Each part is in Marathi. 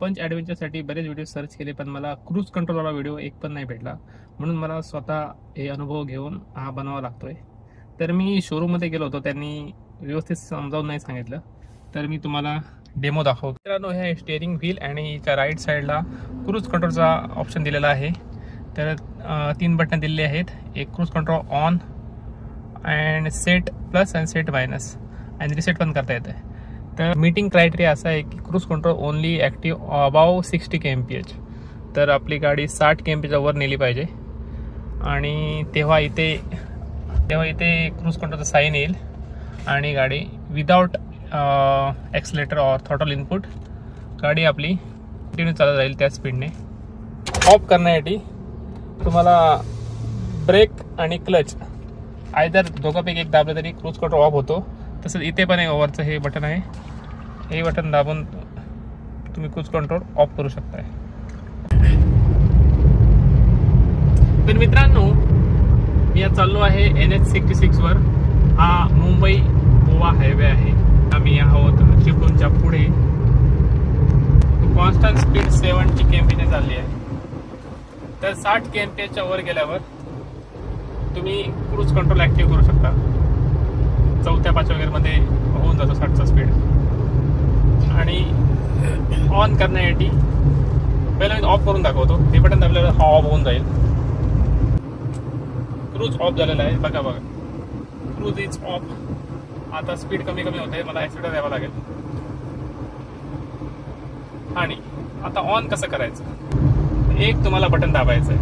पंच ॲडव्हेंचरसाठी बरेच व्हिडिओ सर्च केले, पण मला क्रूज कंट्रोलवाला व्हिडिओ एक पण नाही भेटला. म्हणून मला स्वतः हे अनुभव घेऊन हा बनवावा लागतोय. तर मी शोरूममध्ये गेलो होतो, त्यांनी व्यवस्थित समजावून नाही सांगितलं. तर मी तुम्हाला डेमो दाखवतो. मित्रांनो, हे स्टेअरिंग व्हील आणि हिच्या राईट साईडला क्रूज कंट्रोलचा ऑप्शन दिलेला आहे. तर 3 बटन दिलेले आहेत. एक cruise control on and set plus and set minus आणि रिसेट पण करता येतं. तर मीटिंग क्रायटेरिया असा आहे की cruise control only active above 60 kmph. तर आपली गाडी 60 kmph वर नेली पाहिजे आणि तेव्हा इथे क्रूज कंट्रोलचं साईन येईल आणि गाडी without accelerator or throttle input गाडी आपली कंटिन्यू चालत राहील त्या स्पीडने. ऑफ करण्यासाठी तुम्हाला ब्रेक आणि क्लच आयदर दोघांपैकी एक दाबलं तरी क्रूज कंट्रोल ऑफ होतो. तसंच इथे पण ओव्हरचं हे बटन आहे, हे बटन दाबून तुम्ही क्रूज कंट्रोल ऑफ करू शकताय. तर मित्रांनो, मी आज चाललो आहे NH66 वर. हा मुंबई गोवा हायवे आहे. आम्ही आहोत चिपळूणच्या पुढे. कॉन्स्टंट स्पीड 70 kmph चालली आहे. तर 60 kmph वर गेल्यावर तुम्ही क्रूज कंट्रोल ॲक्टिव्ह करू शकता. 4-5 वगैरेमध्ये होऊन जातो 60चा स्पीड. आणि ऑन करण्यासाठी पहिला मी ऑफ करून दाखवतो. ते बटन दाबल्यावर हा ऑफ होऊन जाईल. क्रूज ऑफ झालेला आहे. बघा क्रूज इज ऑफ. आता स्पीड कमी होते. मला ॲक्सिलेटर द्यावा लागेल. आणि आता ऑन कसं करायचं, एक तुम्हाला बटन दाबायचं आहे.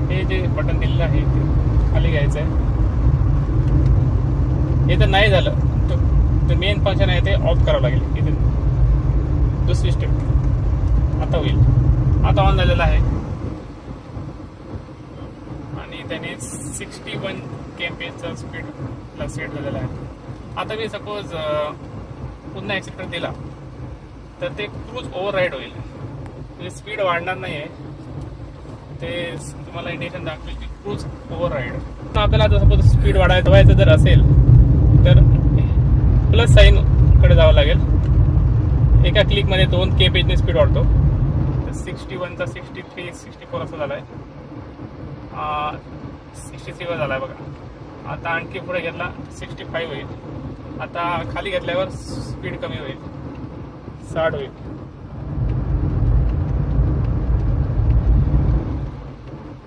हे जे बटन दिलेलं आहे ते खाली घ्यायचं आहे. हे तर नाही झालं तर मेन फंक्शन आहे ते ऑफ करावं लागेल. इथे दुसरी स्टेप आता होईल. आता ऑन झालेलं आहे आणि त्याने 61 kmph स्पीडला सेट झालेला आहे. आता मी सपोज पुन्हा ॲक्सिलेटर दिला तर ते क्रूज ओव्हरराईड होईल. म्हणजे स्पीड वाढणार नाही आहे. ते तुम्हाला इंडिकेशन दाखवेल की क्रूज ओव्हरराईड. आपल्याला जर सपोज स्पीड वाढवायचं जर असेल तर प्लस साईनकडे जावं लागेल. एका क्लिकमध्ये 2 kmph स्पीड वाढतो. तर 61चा 63, 64 असं झाला आहे. 63 वर झाला आहे बघा. आता आणखी पुढे घेतला 65 होईल. आता खाली घेतल्यावर स्पीड कमी होईल, 60 होईल.